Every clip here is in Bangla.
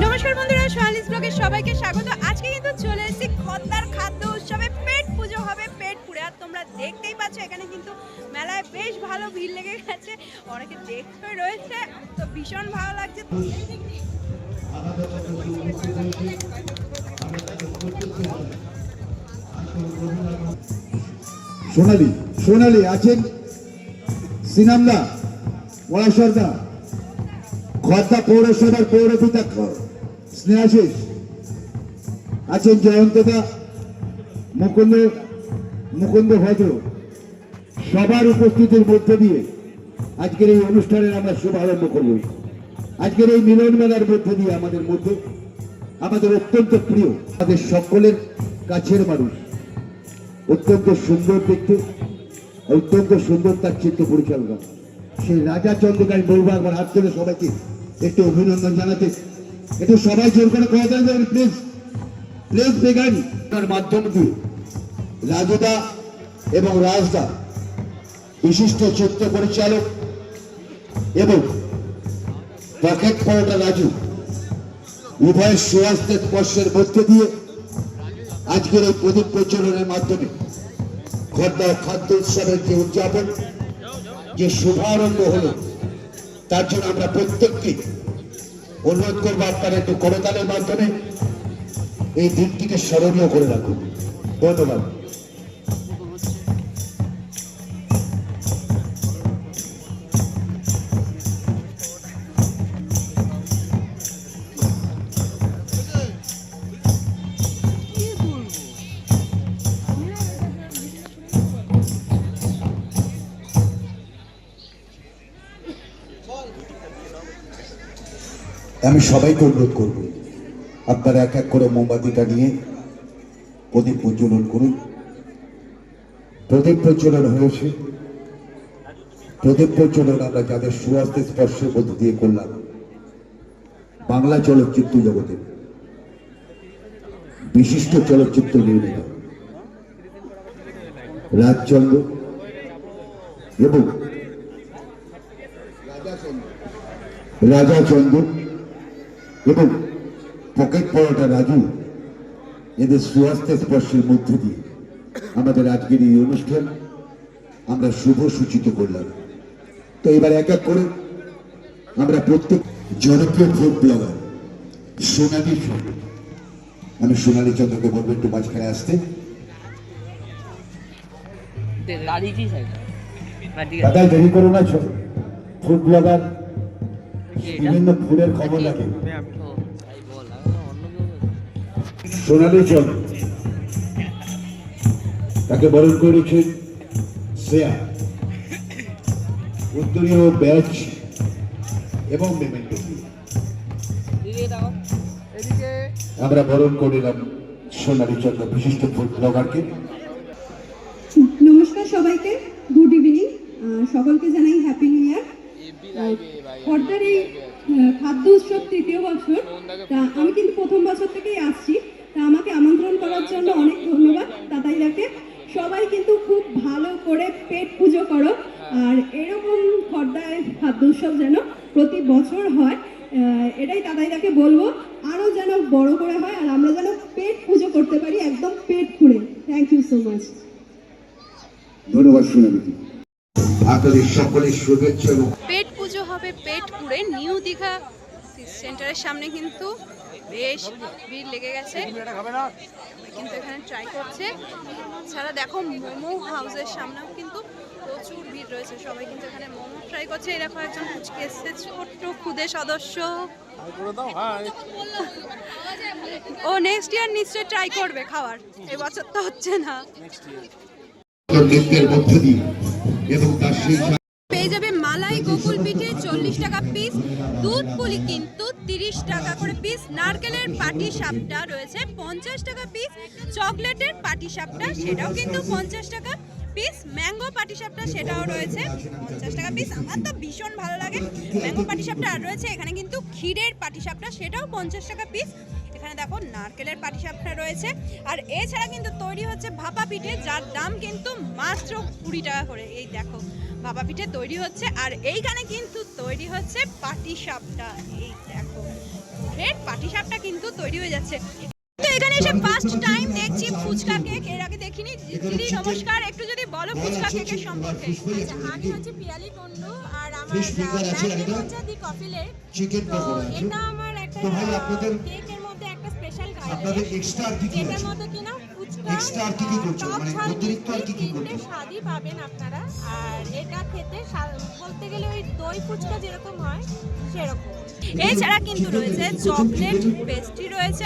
নমস্কার বন্ধুরা, সোয়ালিস ব্লগে সবাইকে স্বাগত। আজকে কিন্তু চলে এসেছি খদ্দার খাদ্য উৎসবে। পেট পুজো হবে পেটপুরে। আর তোমরা দেখতেই পাচ্ছ এখানে কিন্তু মেলায় বেশ ভালো ভিড় লেগে গেছে, অনেকে দেখতে রয়েছে, তো ভীষণ ভালো লাগছে। সোনালী সোনালী আছেন, সিনামদা, পড়াশোনা, খদ্দা পৌরসভার পৌরপিতা স্নেহাশিস আছেন, জয়ন্তদা, মুকুন্দ ভদ্র, সবার উপস্থিতির মধ্য দিয়ে আজকের এই অনুষ্ঠানের আমরা শুভারম্ভ করব। আজকের এই মিলন মেলার মধ্য দিয়ে আমাদের মধ্যে আমাদের অত্যন্ত প্রিয়, আমাদের সকলের কাছের মানুষ, অত্যন্ত সুন্দর দেখতে, অত্যন্ত সুন্দর তার চিত্র পরিচালনা, সেই রাজা চন্দ্রকে আমি বলবো একবার হাত তুলে সবাইকে একটু অভিনন্দন জানাতে, একটু সবাই জোর করে কথা দেবেন প্লিজ প্লিজ। বেগান তার মাধ্যম দিয়ে রাজুদা এবং রাজদা, বিশিষ্ট চিত্র পরিচালক, এবং পকেট পরোটা রাজু, উভয়ের সুয়াস্তের স্পর্শের মধ্যে দিয়ে আজকের এই প্রদীপ প্রজ্বলনের মাধ্যমে খদ্দা খাদ্য উৎসবের যে উদযাপন, যে শুভারম্ভ হলো, তার জন্য আমরা প্রত্যেককে অনুরোধ করবো আপনারা একটু করতালের মাধ্যমে এই দিনটিকে স্মরণীয় করে রাখুন। ধন্যবাদ। আমি সবাইকে অনুরোধ করব, আপনারা এক এক করে মোমবাতিটা নিয়ে প্রদীপ প্রজ্বলন করুন। প্রদীপ প্রজ্বলন হয়েছে, প্রদীপ প্রজ্বলন আমরা যাদের সুয়াস্তে স্পর্শের মধ্য দিয়ে করলাম, বাংলা চলচ্চিত্র জগতে বিশিষ্ট চলচ্চিত্র নির্মাতা রাজচন্দ্র এবং রাজাচন্দ্র এবং পকেট পরোটা রাজু, এদের সুয়াস্তে স্পর্শের মধ্য দিয়ে আমাদের আজকের এই অনুষ্ঠান আমরা শুভ সূচিত করলাম। তো এবার এক এক করে আমরা প্রত্যেক জনপ্রিয় ফুড ব্লগার সোনালী চন্দ্র, আমি সোনালী চন্দ্রকে বলবো একটু মাঝখানে আসতে। দাদা দেরি করো না, ফুড ব্লগার বিভিন্ন ফুডের খবর রাখে। সোনালী চন্দ্র, তাকে বরণ করেছেন শ্রেয়া, উত্তরীয় ব্যাচ এবং মেমেন্টো। আমরা বরণ করিলাম সোনালী চন্দ্র, বিশিষ্ট ফুড ব্লগারকে। নমস্কার সবাইকে, গুড ইভিনিং, সকলকে জানাই হ্যাপি নিউ ইয়ার। খর্দার এই খাদ্য উৎসব তৃতীয় বছর, তা আমি কিন্তু প্রথম বছর থেকেই আসছি, তা আমাকে আমন্ত্রণ করার জন্য অনেক ধন্যবাদ দাদাইদাকে। সবাই কিন্তু খুব ভালো করে পেট পুজো করো, আর এরকম খর্দায় খাদ্য উৎসব যেন প্রতি বছর হয়, এটাই দাদাইদাকে বলবো, আরও যেন বড় করে হয়, আর আমরা যেন পেট পুজো করতে পারি একদম পেট পুড়ে। Thank you so much. ধন্যবাদ সোনালী, আপনাদের সকলের শুভেচ্ছা। পেট পুজো হবে পেটপুরে, নিউ দীঘা সেন্টারের সামনে কিন্তু বেশ ভিড় লেগে গেছে, কিন্তু এখানে ট্রাই করছে। ছাড়া দেখো মোমো হাউসের সামনেও কিন্তু প্রচুর ভিড় রয়েছে, সবাই কিন্তু এখানে মোমো ট্রাই করছে। এই দেখো একজন কুচকে এসছে, ছোট্ট খুদে সদস্য, ও নেক্সট ইয়ার নিশ্চয়ই ট্রাই করবে খাওয়ার, এবছর তো হচ্ছে না। পেয়ে যাবে মালাই গোকুল পিঠে 40 টাকা পিস, দুধ পুলি কিন্তু 30 টাকা করে পিস, নারকেলের পাটি সাপটা রয়েছে 50 টাকা পিস, চকলেটের পাটি সাপটা সেটাও কিন্তু 50 টাকা পিস, ম্যাঙ্গো পাটি সাপটা সেটাও রয়েছে 50 টাকা পিস। আমার তো ভীষণ ভালো লাগে ম্যাঙ্গো পাটি সাপটা। আর রয়েছে এখানে কিন্তু ক্ষীরের পাটি সাপটা, সেটাও 50 টাকা পিস। এখানে দেখো নারকেলের পাটিসাপটা রয়েছে। আর এছাড়া কিন্তু তৈরি হচ্ছে ভাপা পিঠে, যার দাম কিন্তু মাত্র 20 টাকা করে। এই দেখো ভাপা পিঠে তৈরি হচ্ছে, আর এইখানে কিন্তু তৈরি হচ্ছে পাটিসাপটা। এই দেখো ফের পাটিসাপটা কিন্তু তৈরি হয়ে যাচ্ছে। তো এখানে এসে ফার্স্ট টাইম দেখছি ফুচকা কেক, এর আগে দেখিনি। দিদি নমস্কার, একটু যদি বলো ফুচকা কেকের সম্পর্কে। আচ্ছা, আমি হচ্ছে পিয়ালি টন্ডু আর আমার ব্র্যান্ড হচ্ছে দি কফি লেক। তো এটা আমার একটা কেকের মধ্যে একটা স্পেশাল যেটার মধ্যে কিনা ফুচকা টক ঝাল তিনটে স্বাদই পাবেন আপনারা। আর এটা খেতে বলতে গেলে ওই দই ফুচকা যেরকম হয় সেরকম। এছাড়া কিন্তু রয়েছে চকলেট পেস্ট্রি, রয়েছে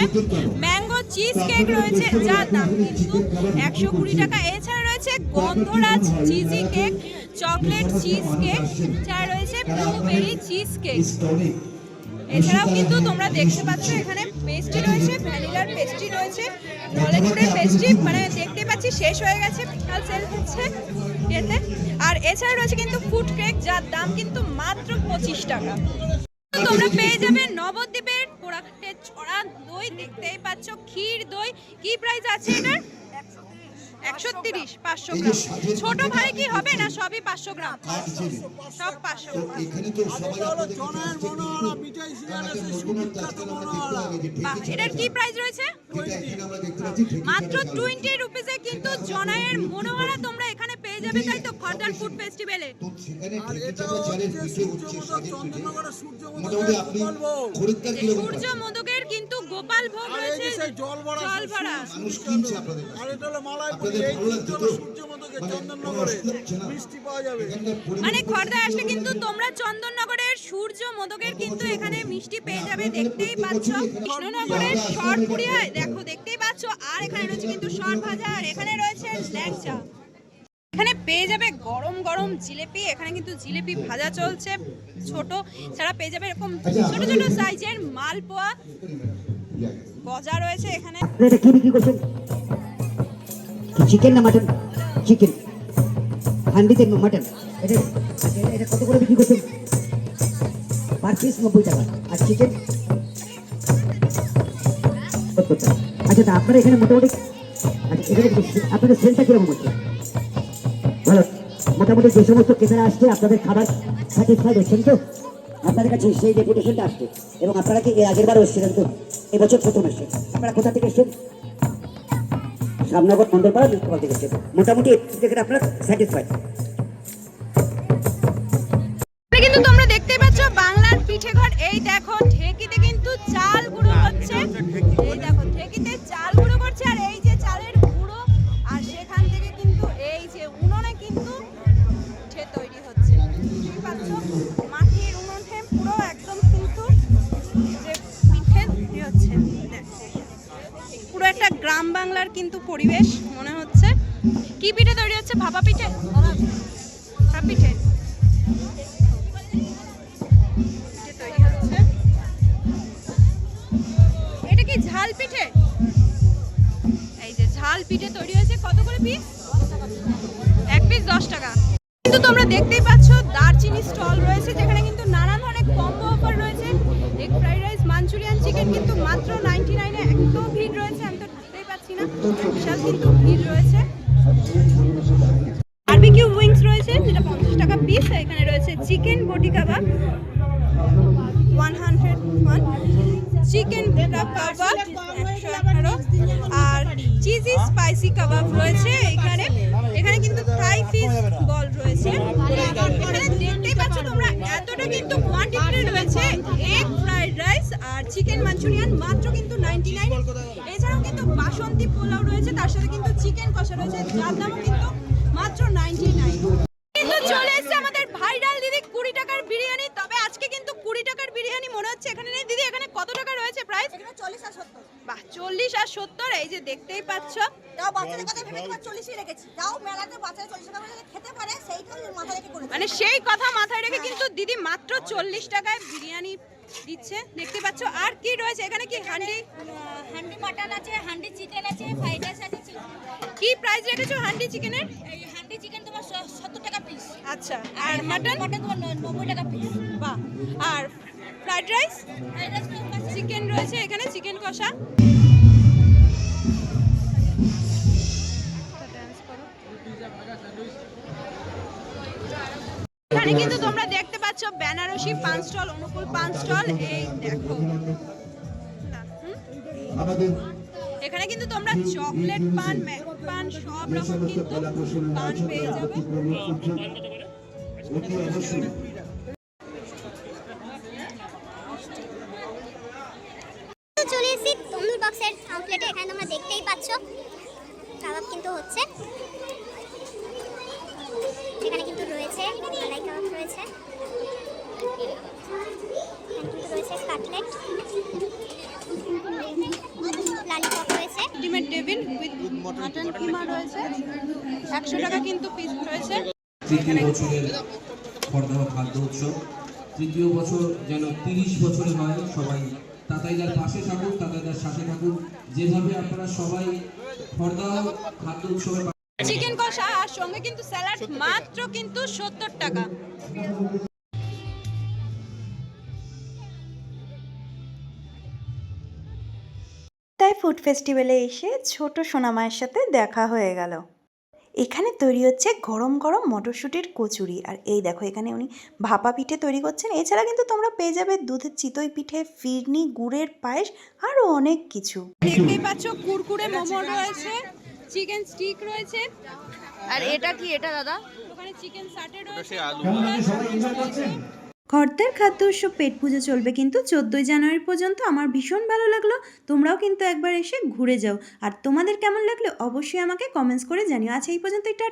ম্যাঙ্গো চিজ কেক রয়েছে, যার দাম কিন্তু 120 টাকা। এছাড়া রয়েছে Gondhoraj cheesy cake, chocolate cheese cake, এছাড়া রয়েছে ব্লুবেরি চিজ কেক। এছাড়াও কিন্তু তোমরা দেখতে পাচ্ছ এখানে পেস্ট্রি রয়েছে, ভ্যানিলার পেস্ট্রি রয়েছে, নলেনগুড়ের পেস্ট্রি, মানে দেখতে পাচ্ছি শেষ হয়ে গেছে, বিকাল সেল হচ্ছে এতে। আর এছাড়া রয়েছে কিন্তু ফুড কেক, যার দাম কিন্তু মাত্র 25 টাকা। তোমরা পেয়ে যাবে নবদ্বীপের পোড়াঘাটের ছড়া দই, দেখতেই পাচ্ছ ক্ষীর দই। কি প্রাইস আছে এটার? 130, 500 গ্রাম। ছোট ভাই কি হবে না সবই 500 গ্রাম? সব 500 গ্রাম। এটার কি প্রাইস রয়েছে? মাত্র 20 রুপিসে কিন্তু জনায়ের মনোহরা তোমরা এখানে পেয়ে যাবে, তাই তো খড়দার ফুড ফেস্টিভ্যালে। সূর্য মোদকের কিন্তু গোপাল ভোগ রয়েছে, জল ভরা। মানে খড়দায় আসলে কিন্তু তোমরা চন্দননগরের সূর্য মোদকের কিন্তু এখানে মিষ্টি পেয়ে যাবে, দেখতেই পাচ্ছ। কৃষ্ণনগরের সরপুরিয়া দেখো, দেখতেই পাচ্ছ। আর এখানে রয়েছে কিন্তু সর ভাজা, আর এখানে রয়েছে ল্যাংচা। এখানে পেয়ে যাবে গরম গরম জিলেপি, এখানে কিন্তু জিলেপি ভাজা চলছে ছোট। ছাড়া পেয়ে যাবে এরকম ছোট ছোট সাইজের মালপোয়া, গজা রয়েছে এখানে। এটা কি বিক্রি করছেন? চিকেন না মাটন? Chicken হান্ডিতে mutton. এটা এটা কত করে বিক্রি করছেন? পার পিস 90 টাকা। আর চিকেন 70 টাকা। আচ্ছা, তা আপনারা এখানে মোটামুটি এখানে আপনাদের সেলটা কিরকম হচ্ছে? ভালো। মোটামুটি যে সমস্ত ক্রেতারা আসছে আপনাদের খাবার স্যাটিসফাইড হচ্ছেন তো? আপনাদের কাছে সেই রেপুটেশনটা আসছে। এবং আপনারা কি এর আগের বারও এসেছিলেন তো? এবছর প্রথম এসছেন। আপনারা কোথা থেকে এসছেন? রামনগর মন্ডলপাড়া মিউনিসিপাল থেকে এসছেন। মোটামুটি দেখে আপনারা স্যাটিসফাইড। কিন্তু তোমরা দেখতেই পাচ্ছ বাংলার পিঠে ঘর। এই দেখো ঢেকিতে কিন্তু চাল গুঁড়ো হচ্ছে, এই দেখো ঢেকিতে চাল গুঁড়ো করছে। আর এই যে চালের গুঁড়ো, আর সেখান থেকে কিন্তু এই যে উনুনে কিন্তু পিঠে তৈরি হচ্ছে, দেখতেই পাচ্ছ। মাটির উনুনে পুরো একদম কিন্তু যে পিঠে তৈরি হচ্ছে, পুরো একটা গ্রাম বাংলার কিন্তু পরিবেশ মনে হচ্ছে। কি পিঠে তৈরি হচ্ছে? ভাপা পিঠে, ভাপা পিঠে তৈরি হচ্ছে। এটা কি ঝাল পিঠে? এই যে ঝাল পিঠে তৈরি হয়েছে। কত করে পিস? 1 পিস 10 টাকা। কিন্তু তোমরা দেখতেই পাচ্ছ দারচিনি স্টল রয়েছে, যেখানে কিন্তু নানা ধরনের কম্বো অফার রয়েছে। Egg fried rice, Manchurian chicken কিন্তু মাত্র 99-এ। একদম ভিড় রয়েছে, আমি তো ঢুকতেই পাচ্ছি না, বিশাল কিন্তু ভিড় রয়েছে। বারবিকিউ উইংস রয়েছে, যেটা 50 টাকা পিস। এখানে রয়েছে চিকেন বটি কাবাব 101, চিকেন কাবাব 118, আর চিজি স্পাইসি কাবাব রয়েছে এখানে। এখানে কিন্তু ফ্রাই ফিশ বল রয়েছে। এখানে দেখতেই পাচ্ছ তোমরা এতটা কিন্তু কোয়ান্টিটি রয়েছে। এগ ফ্রাইড রাইস আর চিকেন মাঞ্চুরিয়ান মাত্র কিন্তু 99। এছাড়াও কিন্তু বাসন্তী পোলাও রয়েছে, তার সাথে কিন্তু চিকেন কষা রয়েছে, যার দামও কিন্তু মাত্র 99। কিন্তু চলে এসেছে আমাদের ভাইরাল দিদি 20 টাকার বিরিয়ানি। তবে আজকে কিন্তু 20 টাকার বিরিয়ানি মনে হচ্ছে এখানে নেই। দিদি এখানে কত টাকা রয়েছে প্রাইস? 40 আর 70। বাহ, 40 আর 70। এই যে দেখতেই পাচ্ছ। তাও বাচ্চাদের কথা ভেবে তোমার 40ই রেখেছি। তাও মেলাতে বাচ্চারা 40 টাকা করে খেতে পারে, সেইটা মাথায় রেখে করেছি। মানে সেই কথা মাথায় রেখে কিন্তু দিদি মাত্র 40 টাকায় বিরিয়ানি দিচ্ছে, দেখতে পাচ্ছ। আর কি রয়েছে এখানে? কি হান্ডি মাটন আছে, হান্ডি চিকেন আছে, ফ্রাইড রাইস আছে। কি প্রাইস রেখেছো হান্ডি চিকেনের? এই হান্ডি চিকেন তোমার 70 টাকা পিস। আচ্ছা, আর মাটন? মাটন তোমার 90 টাকা পিস। বাহ। আর ফ্রাইড রাইস, চিকেন রয়েছে এখানে, চিকেন কষা। এখানে কিন্তু তোমরা দেখতে পাচ্ছ বেনারসি পান স্টল, অনুকূল পান স্টল। এই দেখো আমাদের এখানে কিন্তু তোমরা চকলেট পান, ম্যাঙ্গো পান, সব যে রকম সমস্ত কিন্তু কলা কৌশলী পান আছে পেয়ে তারা যাবে। অতি উদ্যোগ অতি অবশ্যই তো চলে এসেছি তন্দুর বক্সের আউটলেটে। এখানে তোমরা দেখতেই পাচ্ছ কাবাব কিন্তু হচ্ছে। এখানে কিন্তু রয়েছে মালাই কাবাব, রয়েছে এখানে কিন্তু রয়েছে কাটলেট, লালিপপ রয়েছে। আলটিমেট ডেভিল উইথ মাটন কিমা রয়েছে, 100 টাকা কিন্তু পিস রয়েছে। তৃতীয় বছরের খড়দাহ খাদ্য উৎসব, তৃতীয় বছর যেন 30 বছরে হয়। সবাই তাতাইদার পাশে থাকুন, তাতাইদার সাথে থাকুন। যেভাবে আপনারা সবাই খড়দাহ খাদ্য উৎসবে চিকেন কষা আর সঙ্গে কিন্তু স্যালাড মাত্র কিন্তু 70 টাকা। তাই ফুড ফেস্টিভ্যালে এসে ছোট সোনামায়ের সাথে দেখা হয়ে গেল। এখানে তৈরি হচ্ছে গরম গরম মটরশুঁটির কচুরি, আর এই দেখো এখানে উনি ভাপা পিঠে তৈরি করছেন। এছাড়া কিন্তু তোমরা পেয়ে যাবে দুধের চিতই পিঠে, ফিরনি, গুড়ের পায়েস, আরও অনেক কিছু। দেখতেই পাচ্ছ কুরকুরে মোমো রয়েছে, চিকেন স্টিক রয়েছে, আর এটা কি এটা দাদা? ওখানে চিকেন সাটে রয়েছে। কেমন আছে সবাই এনজয় করছেন? খড়দার খাদ্য উৎসব পেট পুজো চলবে কিন্তু 14ই জানুয়ারি পর্যন্ত। আমার ভীষণ ভালো লাগলো, তোমরাও কিন্তু একবার এসে ঘুরে যাও। আর তোমাদের কেমন লাগলো অবশ্যই আমাকে কমেন্টস করে জানিও। আচ্ছা এই পর্যন্ত এটা